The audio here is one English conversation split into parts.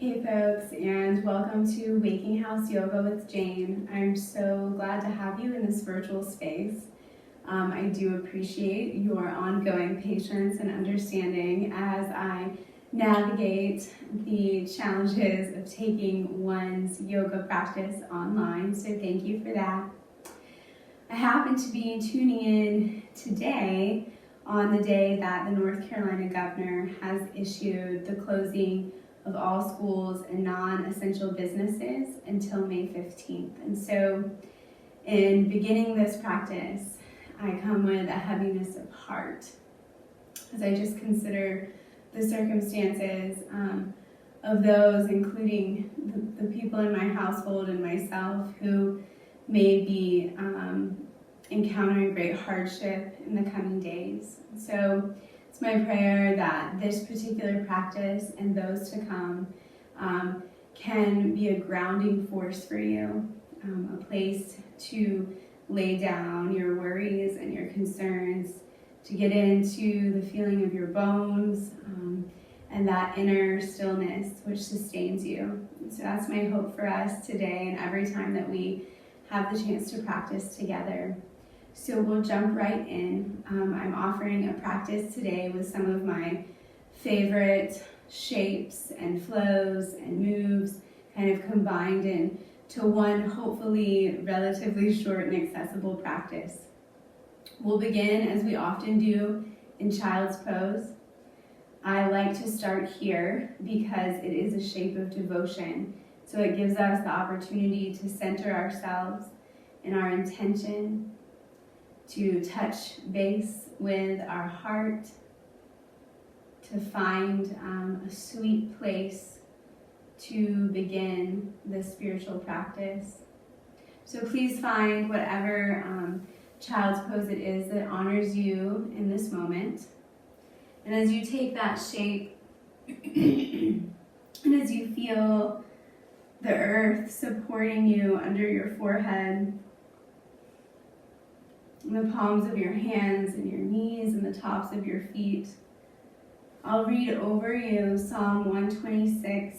Hey folks, and welcome to Waking House Yoga with Jane. I'm so glad to have you in this virtual space. I do appreciate your ongoing patience and understanding as I navigate the challenges of taking one's yoga practice online, so thank you for that. I happen to be tuning in today on the day that the North Carolina governor has issued the closing of all schools and non-essential businesses until May 15th. And so in beginning this practice, I come with a heaviness of heart as I just consider the circumstances of those, including the people in my household and myself, who may be encountering great hardship in the coming days. So it's my prayer that this particular practice and those to come can be a grounding force for you, a place to lay down your worries and your concerns, to get into the feeling of your bones and that inner stillness which sustains you. So that's my hope for us today and every time that we have the chance to practice together. So we'll jump right in. I'm offering a practice today with some of my favorite shapes and flows and moves kind of combined into one hopefully relatively short and accessible practice. We'll begin, as we often do, in child's pose. I like to start here because it is a shape of devotion. So it gives us the opportunity to center ourselves in our intention, to touch base with our heart, to find a sweet place to begin this spiritual practice. So please find whatever child's pose it is that honors you in this moment. And as you take that shape, and as you feel the earth supporting you under your forehead, in the palms of your hands and your knees and the tops of your feet, I'll read over you Psalm 126.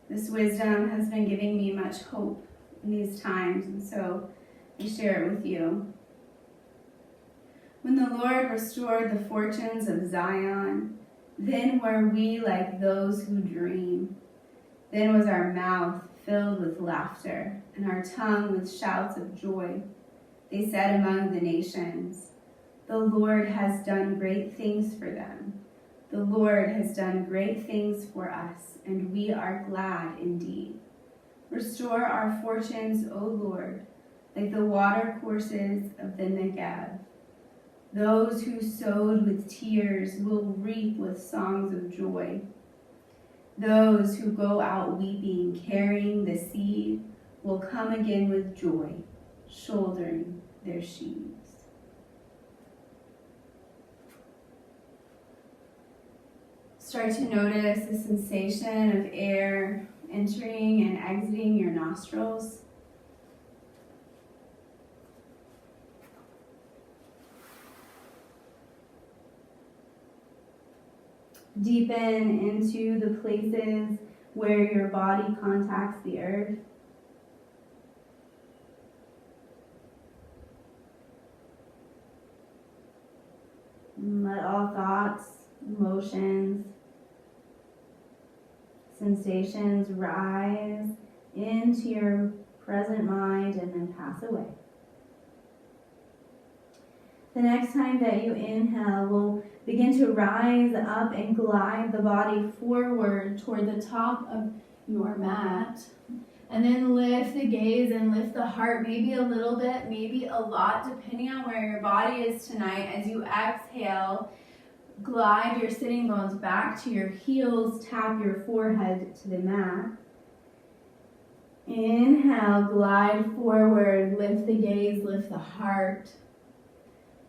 This wisdom has been giving me much hope in these times, and so I share it with you. When the Lord restored the fortunes of Zion, then were we like those who dream. Then was our mouth filled with laughter, and our tongue with shouts of joy. They said among the nations, the Lord has done great things for them. The Lord has done great things for us, and we are glad indeed. Restore our fortunes, O Lord, like the watercourses of the Negev. Those who sowed with tears will reap with songs of joy. Those who go out weeping, carrying the seed, will come again with joy, shouldering their sheaves. Start to notice the sensation of air entering and exiting your nostrils. Deepen into the places where your body contacts the earth. And let all thoughts, emotions, sensations rise into your present mind and then pass away. The next time that you inhale, we'll begin to rise up and glide the body forward toward the top of your mat. And then lift the gaze and lift the heart, maybe a little bit, maybe a lot, depending on where your body is tonight. As you exhale, glide your sitting bones back to your heels, tap your forehead to the mat. Inhale, glide forward, lift the gaze, lift the heart.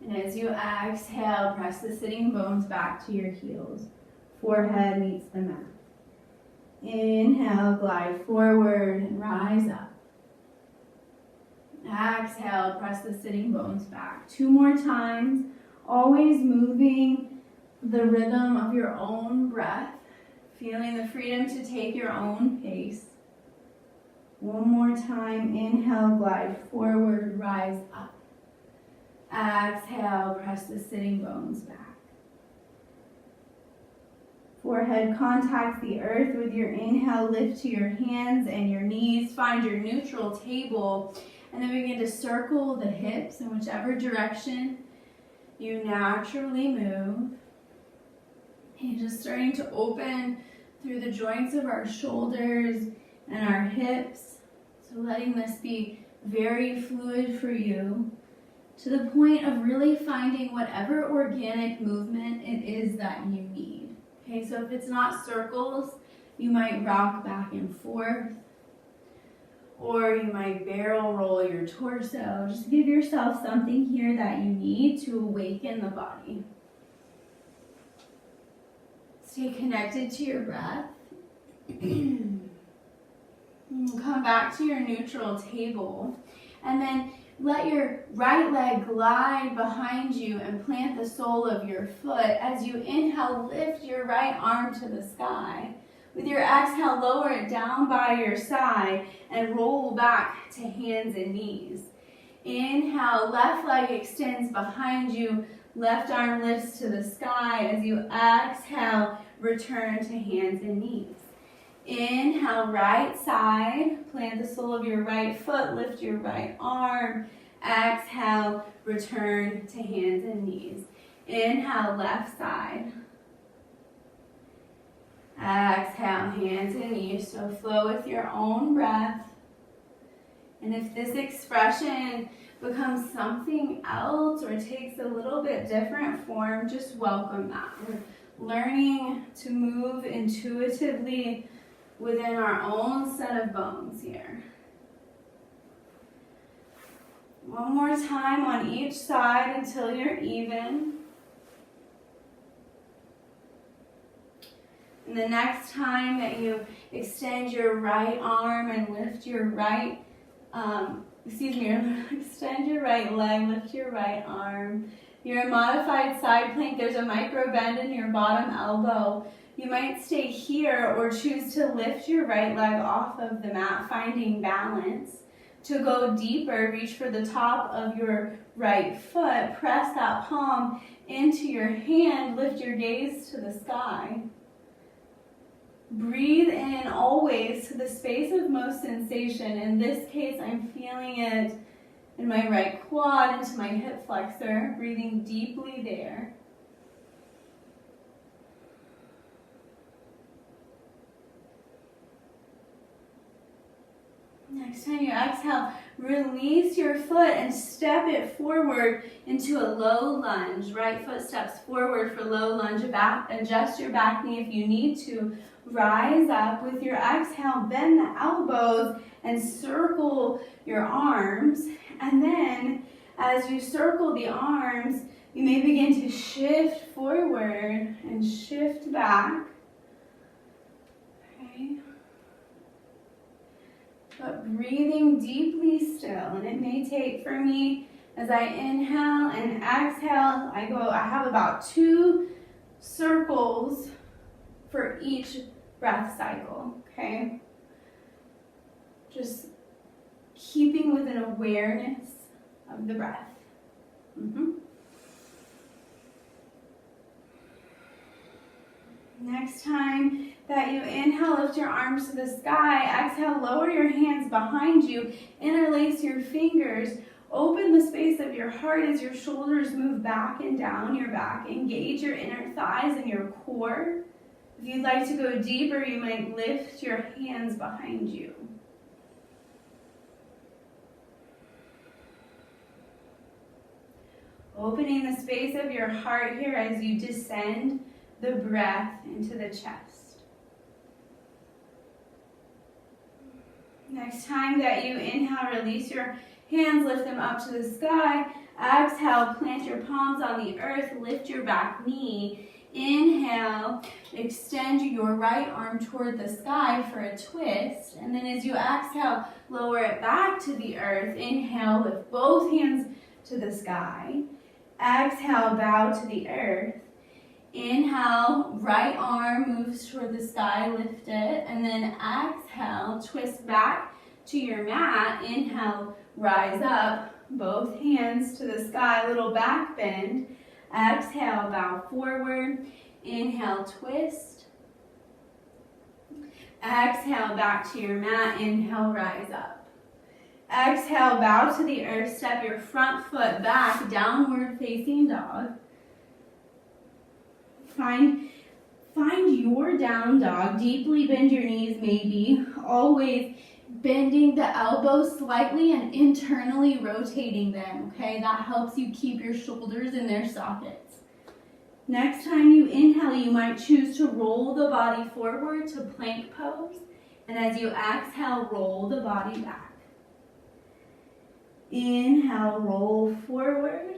And as you exhale, press the sitting bones back to your heels. Forehead meets the mat. Inhale, glide forward and rise up. Exhale, press the sitting bones back. 2 more times, always moving the rhythm of your own breath. Feeling the freedom to take your own pace. One more time, inhale, glide forward, rise up. Exhale, press the sitting bones back. Forehead contacts the earth with your inhale, lift to your hands and your knees, find your neutral table, and then begin to circle the hips in whichever direction you naturally move. And just starting to open through the joints of our shoulders and our hips. So letting this be very fluid for you to the point of really finding whatever organic movement it is that you need. Okay, so if it's not circles, you might rock back and forth, or you might barrel roll your torso. Just give yourself something here that you need to awaken the body. Stay connected to your breath. Come back to your neutral table, and then let your right leg glide behind you and plant the sole of your foot. As you inhale, lift your right arm to the sky. With your exhale, lower it down by your side and roll back to hands and knees. Inhale, left leg extends behind you, left arm lifts to the sky. As you exhale, return to hands and knees. Inhale, right side, plant the sole of your right foot, lift your right arm. Exhale, return to hands and knees. Inhale, left side. Exhale, hands and knees. So flow with your own breath. And if this expression becomes something else or takes a little bit different form, just welcome that. We're learning to move intuitively within our own set of bones here. One more time on each side until you're even. And the next time that you extend your right arm and lift your extend your right leg, lift your right arm. You're a modified side plank. There's a micro bend in your bottom elbow. You might stay here or choose to lift your right leg off of the mat, finding balance. To go deeper, reach for the top of your right foot. Press that palm into your hand. Lift your gaze to the sky. Breathe in always to the space of most sensation. In this case, I'm feeling it in my right quad into my hip flexor. Breathing deeply there. Next time you exhale, release your foot and step it forward into a low lunge. Right foot steps forward for low lunge. Adjust your back knee if you need to. Rise up. With your exhale, bend the elbows and circle your arms. And then as you circle the arms, you may begin to shift forward and shift back. Okay. But breathing deeply still. And it may take, for me, as I inhale and exhale, I have about 2 circles for each breath cycle, okay? Just keeping with an awareness of the breath. Next time that you inhale, lift your arms to the sky. Exhale, lower your hands behind you. Interlace your fingers. Open the space of your heart as your shoulders move back and down your back. Engage your inner thighs and your core. If you'd like to go deeper, you might lift your hands behind you. Opening the space of your heart here as you descend the breath into the chest. Next time that you inhale, release your hands, lift them up to the sky. Exhale, plant your palms on the earth, lift your back knee. Inhale, extend your right arm toward the sky for a twist. And then as you exhale, lower it back to the earth. Inhale, lift both hands to the sky. Exhale, bow to the earth. Inhale, right arm moves toward the sky, lift it, and then exhale, twist back to your mat. Inhale, rise up, both hands to the sky, little back bend. Exhale, bow forward. Inhale, twist. Exhale, back to your mat. Inhale, rise up. Exhale, bow to the earth. Step your front foot back, downward facing dog. Find your down dog. Deeply bend your knees, maybe. Always bending the elbows slightly and internally rotating them, okay? That helps you keep your shoulders in their sockets. Next time you inhale, you might choose to roll the body forward to plank pose. And as you exhale, roll the body back. Inhale, roll forward.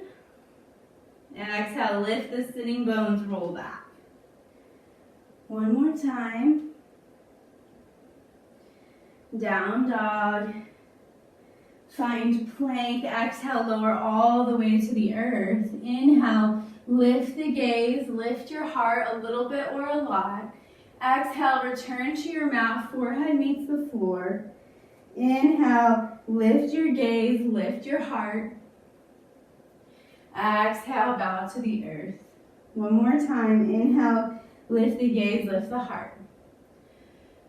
And exhale, lift the sitting bones, roll back. One more time. Down dog. Find plank. Exhale, lower all the way to the earth. Inhale, lift the gaze, lift your heart a little bit or a lot. Exhale, return to your mat, forehead meets the floor. Inhale, lift your gaze, lift your heart. Exhale, bow to the earth. One more time. Inhale, lift the gaze, lift the heart.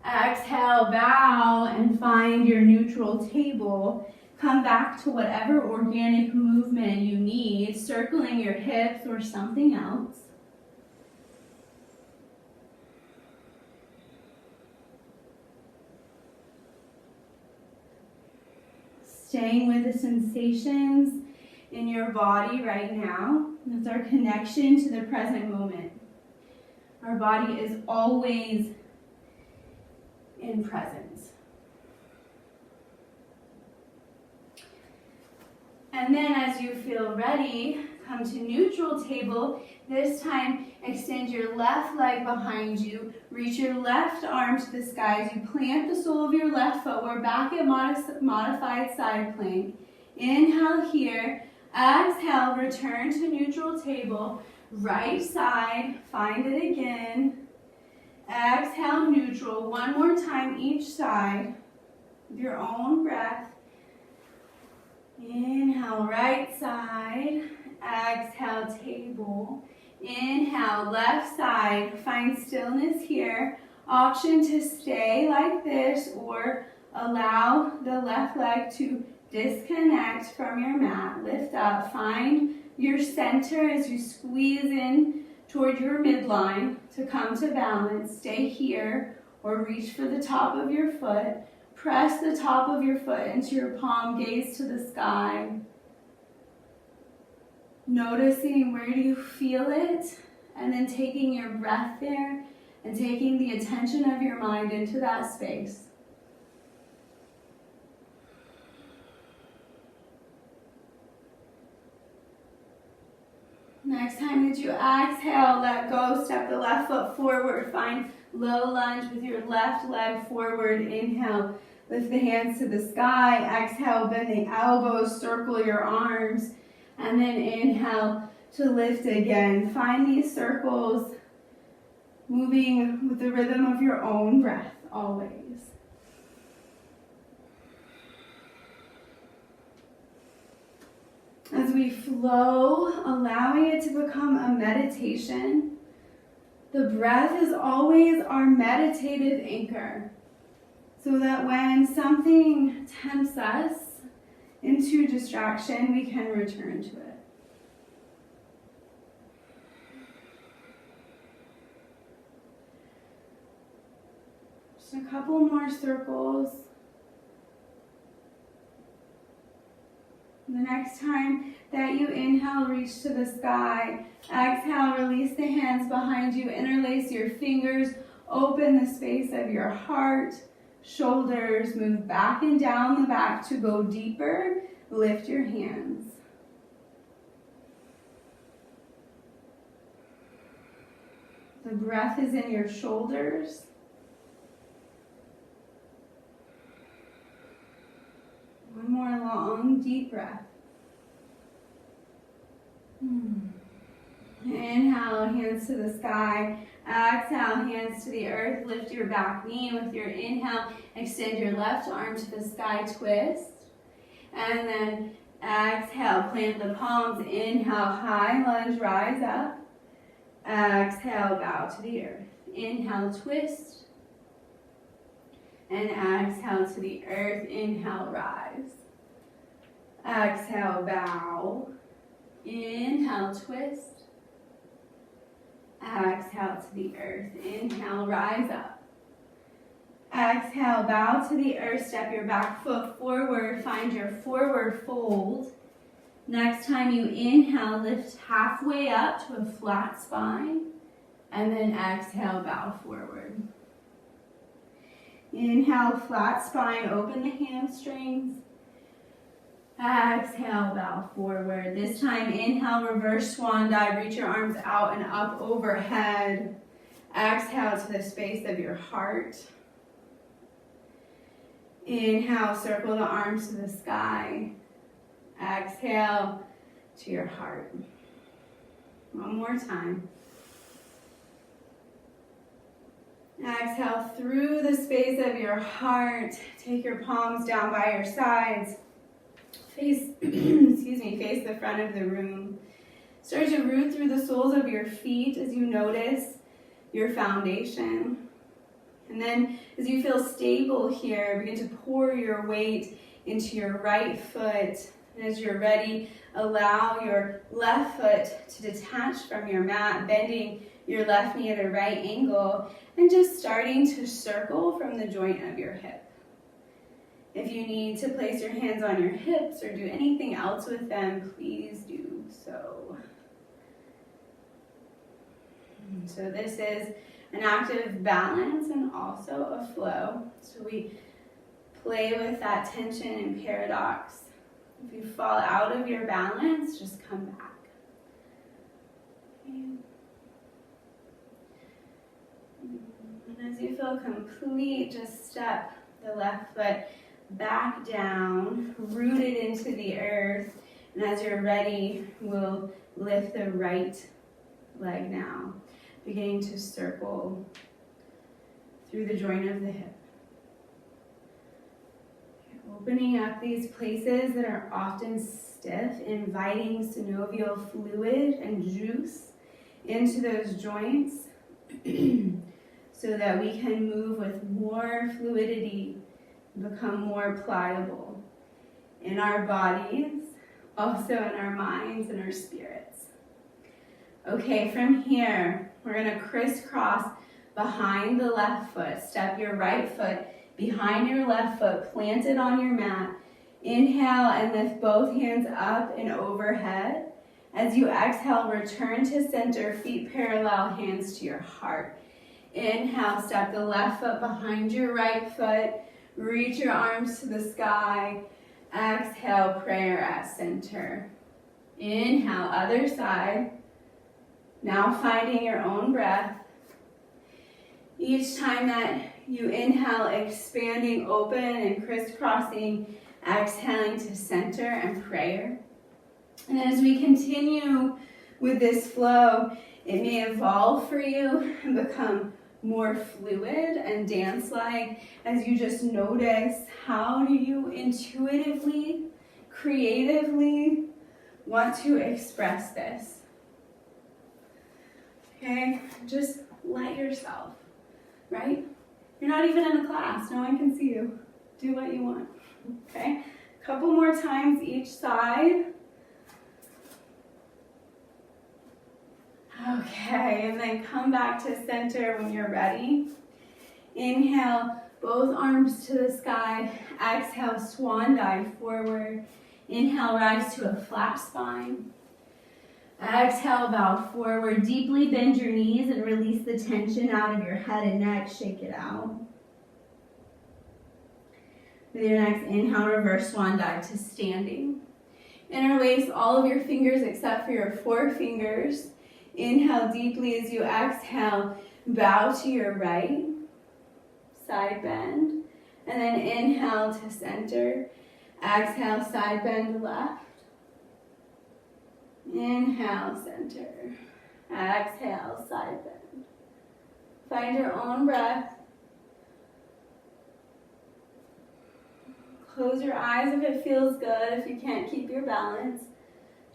Exhale, bow and find your neutral table. Come back to whatever organic movement you need, circling your hips or something else. Staying with the sensations in your body right now. That's our connection to the present moment. Our body is always in presence. And then as you feel ready, come to neutral table. This time, extend your left leg behind you. Reach your left arm to the sky as you plant the sole of your left foot. We're back at modified side plank. Inhale here. Exhale, return to neutral table. Right side, find it again. Exhale, neutral. One more time each side with your own breath. Inhale, right side. Exhale, table. Inhale, left side. Find stillness here. Option to stay like this or allow the left leg to disconnect from your mat. Lift up. Find your center as you squeeze in toward your midline to come to balance. Stay here or reach for the top of your foot. Press the top of your foot into your palm. Gaze to the sky. Noticing where do you feel it, and then taking your breath there and taking the attention of your mind into that space. Next time that you exhale, let go, step the left foot forward, find low lunge with your left leg forward. Inhale, lift the hands to the sky. Exhale, bend the elbows, circle your arms. And then inhale to lift again. Find these circles, moving with the rhythm of your own breath, always. As we flow, allowing it to become a meditation, the breath is always our meditative anchor, so that when something tempts us into distraction, we can return to it. Just a couple more circles. The next time that you inhale, reach to the sky. Exhale, release the hands behind you. Interlace your fingers. Open the space of your heart. Shoulders move back and down the back to go deeper. Lift your hands. The breath is in your shoulders. One more long, deep breath. Inhale, hands to the sky. Exhale, hands to the earth. Lift your back knee with your inhale. Extend your left arm to the sky, twist. And then exhale, plant the palms. Inhale, high lunge, rise up. Exhale, bow to the earth. Inhale, twist. And exhale to the earth. Inhale, rise. Exhale, bow. Inhale, twist. Exhale to the earth. Inhale, rise up. Exhale, bow to the earth. Step your back foot forward. Find your forward fold. Next time you inhale, lift halfway up to a flat spine. And then exhale, bow forward. Inhale, flat spine, open the hamstrings. Exhale, bow forward. This time, inhale, reverse swan dive. Reach your arms out and up overhead. Exhale to the space of your heart. Inhale, circle the arms to the sky. Exhale to your heart. One more time. Exhale through the space of your heart. Take your palms down by your sides. Face, face the front of the room. Start to root through the soles of your feet as you notice your foundation. And then as you feel stable here, begin to pour your weight into your right foot. And as you're ready, allow your left foot to detach from your mat, bending your left knee at a right angle, and just starting to circle from the joint of your hip. If you need to place your hands on your hips or do anything else with them, please do so. So this is an active balance and also a flow. So we play with that tension and paradox. If you fall out of your balance, just come back. Okay. And as you feel complete, just step the left foot back down, rooted into the earth. And as you're ready, we'll lift the right leg now, beginning to circle through the joint of the hip. Opening up these places that are often stiff, inviting synovial fluid and juice into those joints so that we can move with more fluidity, become more pliable in our bodies, also in our minds and our spirits. Okay, from here, we're going to crisscross behind the left foot. Step your right foot behind your left foot, plant it on your mat. Inhale and lift both hands up and overhead. As you exhale, return to center, feet parallel, hands to your heart. Inhale, step the left foot behind your right foot. Reach your arms to the sky. Exhale, prayer at center. Inhale, other side. Now finding your own breath. Each time that you inhale, expanding open and crisscrossing, exhaling to center and prayer. And as we continue with this flow, it may evolve for you and become more fluid and dance-like as you just notice how do you intuitively, creatively want to express this. Okay, just let yourself, right? You're not even in a class, no one can see you. Do what you want, okay? A couple more times each side. Okay, and then come back to center when you're ready. Inhale, both arms to the sky. Exhale, swan dive forward. Inhale, rise to a flat spine. Exhale, bow forward. Deeply bend your knees and release the tension out of your head and neck. Shake it out. With your next inhale, reverse swan dive to standing. Interlace all of your fingers except for your forefingers. Inhale deeply as you exhale. Bow to your right. Side bend. And then inhale to center. Exhale, side bend left. Inhale, center. Exhale, side bend. Find your own breath. Close your eyes if it feels good. If you can't keep your balance,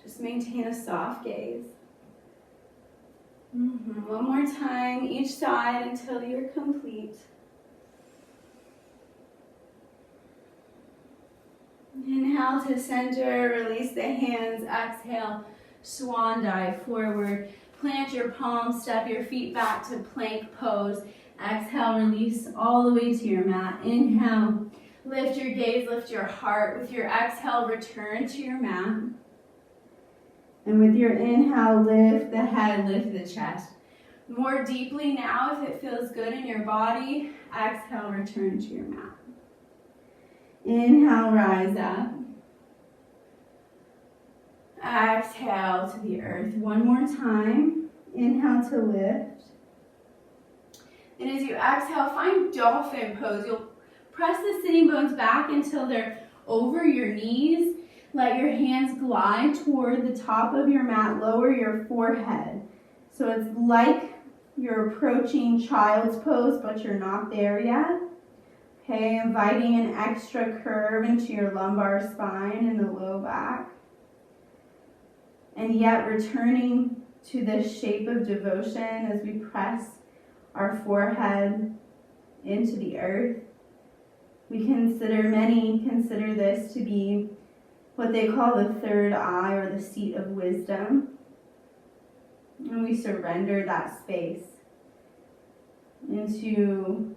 just maintain a soft gaze. One more time, each side until you're complete. Inhale to center, release the hands. Exhale, swan dive forward. Plant your palms, step your feet back to plank pose. Exhale, release all the way to your mat. Inhale, lift your gaze, lift your heart. With your exhale, return to your mat. And with your inhale, lift the head, lift the chest. More deeply now, if it feels good in your body, exhale, return to your mat. Inhale, rise up. Exhale to the earth. One more time. Inhale to lift. And as you exhale, find dolphin pose. You'll press the sitting bones back until they're over your knees. Let your hands glide toward the top of your mat. Lower your forehead. So it's like you're approaching child's pose, but you're not there yet. Okay, inviting an extra curve into your lumbar spine and the low back. And yet returning to this shape of devotion as we press our forehead into the earth. Many consider this to be what they call the third eye or the seat of wisdom. And we surrender that space into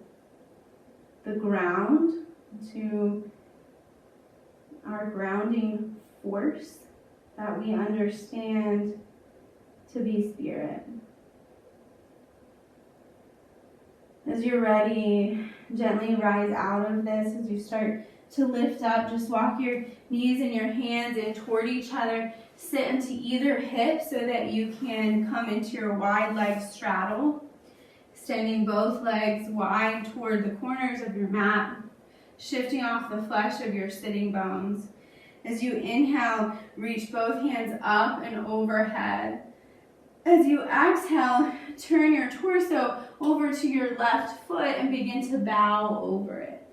the ground, to our grounding force that we understand to be spirit. As you're ready, gently rise out of this. As you start to lift up, just walk your knees and your hands in toward each other. Sit into either hip so that you can come into your wide leg straddle. Extending both legs wide toward the corners of your mat. Shifting off the flesh of your sitting bones. As you inhale, reach both hands up and overhead. As you exhale, turn your torso over to your left foot and begin to bow over it.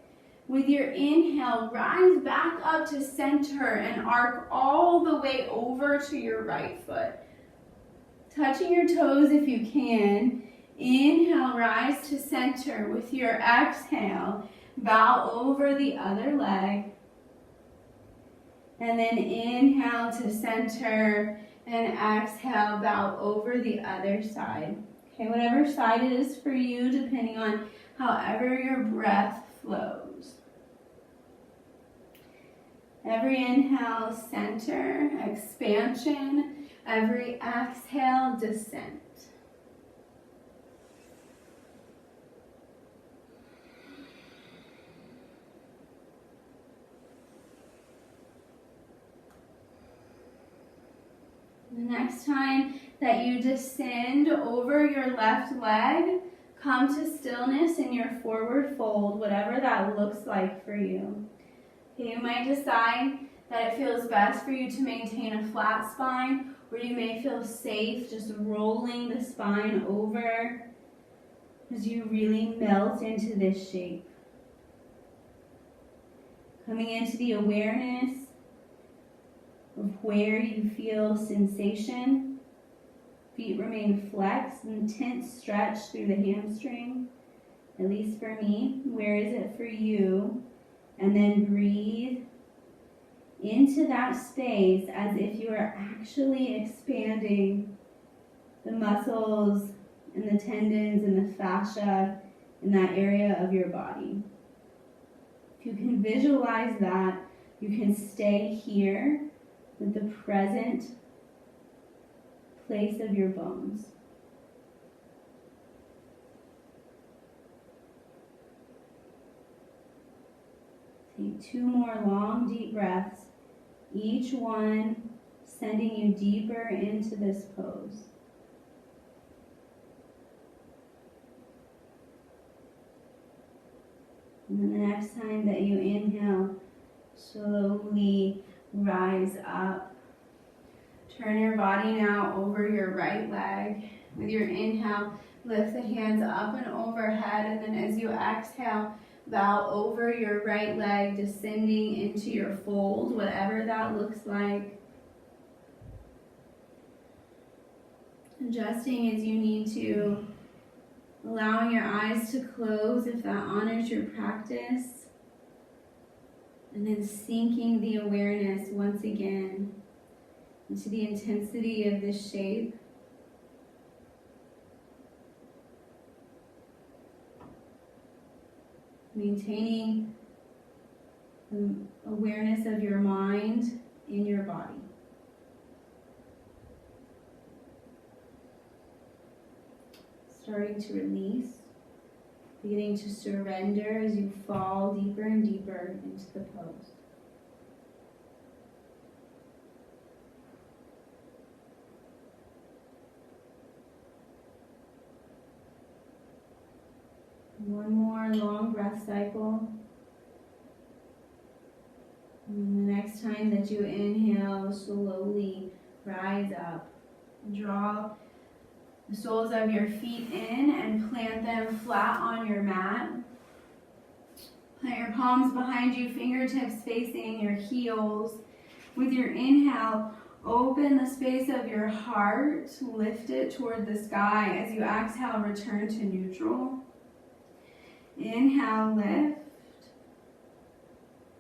With your inhale, rise back up to center and arc all the way over to your right foot. Touching your toes if you can. Inhale, rise to center. With your exhale, bow over the other leg. And then inhale to center and exhale, bow over the other side. Okay, whatever side it is for you, depending on however your breath flows. Every inhale, center, expansion. Every exhale, descent. The next time that you descend over your left leg, come to stillness in your forward fold, whatever that looks like for you. Okay, you might decide that it feels best for you to maintain a flat spine, or you may feel safe just rolling the spine over as you really melt into this shape. Coming into the awareness of where you feel sensation. Feet remain flexed, intense stretch through the hamstring, at least for me. Where is it for you? And then breathe into that space as if you are actually expanding the muscles and the tendons and the fascia in that area of your body. If you can visualize that, you can stay here with the present place of your bones. Take 2 more long, deep breaths, each one sending you deeper into this pose. And then the next time that you inhale, slowly rise up. Turn your body now over your right leg. With your inhale, lift the hands up and overhead, and then as you exhale, bow over your right leg, descending into your fold, whatever that looks like. Adjusting as you need to, allowing your eyes to close if that honors your practice, and then sinking the awareness once again into the intensity of this shape. Maintaining the awareness of your mind in your body. Starting to release, beginning to surrender as you fall deeper and deeper into the pose. One more long breath cycle. And the next time that you inhale, slowly rise up. Draw the soles of your feet in and plant them flat on your mat. Plant your palms behind you, fingertips facing your heels. With your inhale, open the space of your heart, lift it toward the sky. As you exhale, return to neutral. Inhale, lift.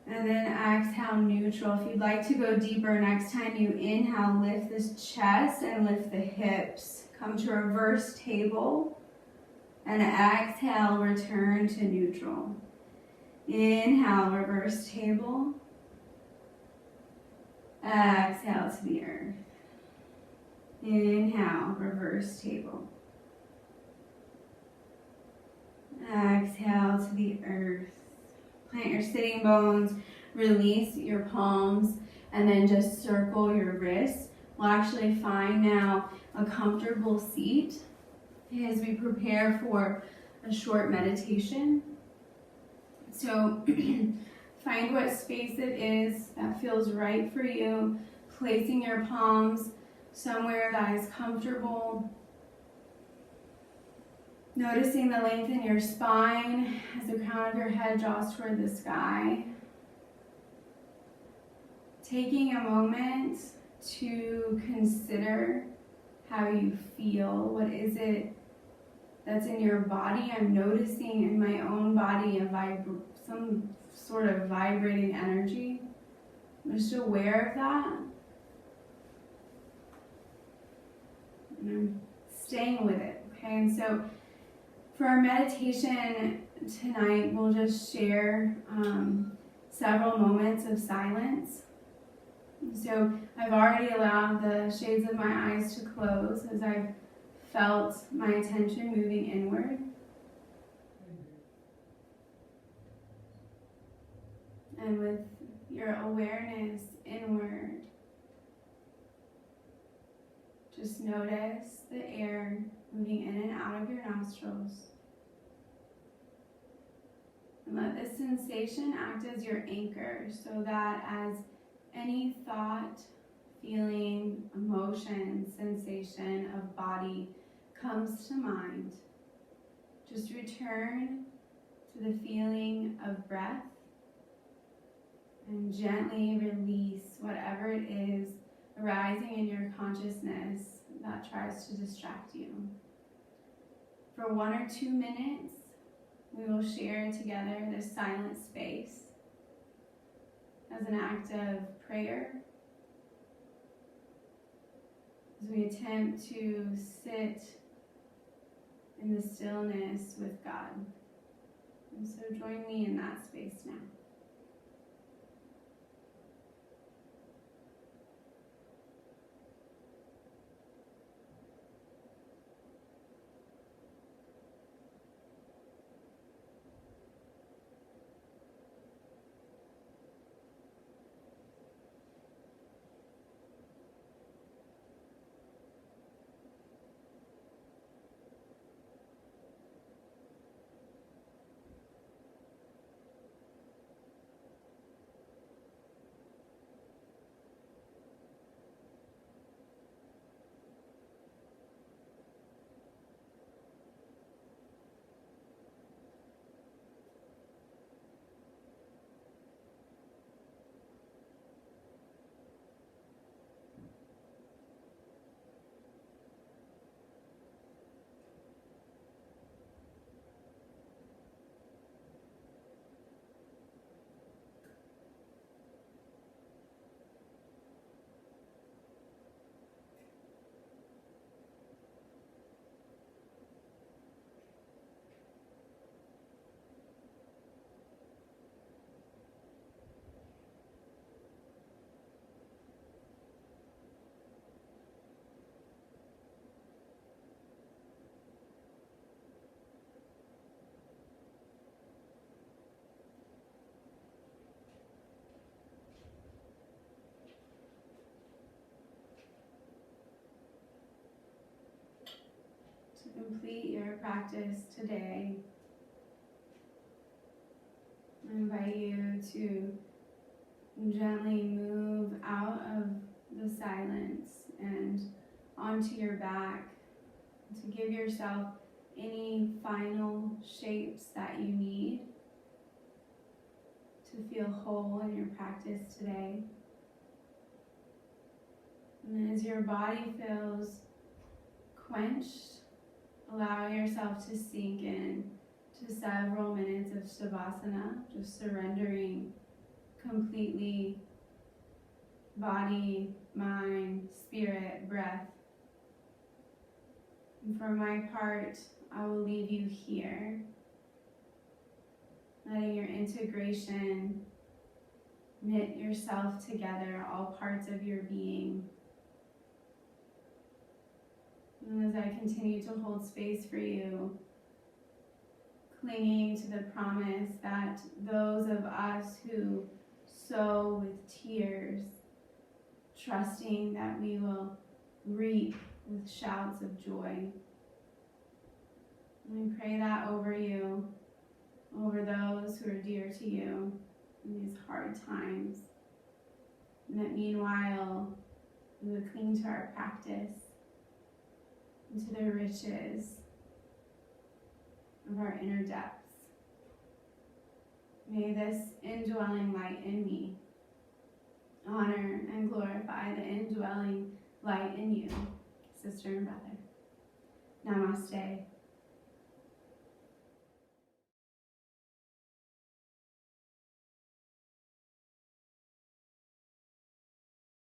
And then exhale, neutral. If you'd like to go deeper, next time you inhale, lift this chest and lift the hips. Come to reverse table. And exhale, return to neutral. Inhale, reverse table. Exhale to the earth. Inhale, reverse table. Exhale to the earth. Plant your sitting bones, release your palms, and then just circle your wrists. We'll actually find now a comfortable seat as we prepare for a short meditation. So find what space it is that feels right for you, placing your palms somewhere that is comfortable. Noticing the length in your spine as the crown of your head draws toward the sky. Taking a moment to consider how you feel. What is it that's in your body? I'm noticing in my own body some sort of vibrating energy. I'm just aware of that. And I'm staying with it, okay? And so for our meditation tonight, we'll just share several moments of silence. So I've already allowed the shades of my eyes to close as I've felt my attention moving inward. And with your awareness inward, just notice the air moving in and out of your nostrils. And let this sensation act as your anchor so that as any thought, feeling, emotion, sensation of body comes to mind, just return to the feeling of breath and gently release whatever it is arising in your consciousness that tries to distract you. For 1 or 2 minutes, we will share together this silent space as an act of prayer, as we attempt to sit in the stillness with God. And so join me in that space now. complete your practice today, I invite you to gently move out of the silence and onto your back, to give yourself any final shapes that you need to feel whole in your practice today. And as your body feels quenched, allow yourself to sink in to several minutes of Shavasana, just surrendering completely body, mind, spirit, breath. And for my part, I will leave you here, letting your integration knit yourself together, all parts of your being. And as I continue to hold space for you, clinging to the promise that those of us who sow with tears, trusting that we will reap with shouts of joy. And I pray that over you, over those who are dear to you in these hard times. And that meanwhile, we would cling to our practice and to the riches of our inner depths. May this indwelling light in me honor and glorify the indwelling light in you, sister and brother. Namaste.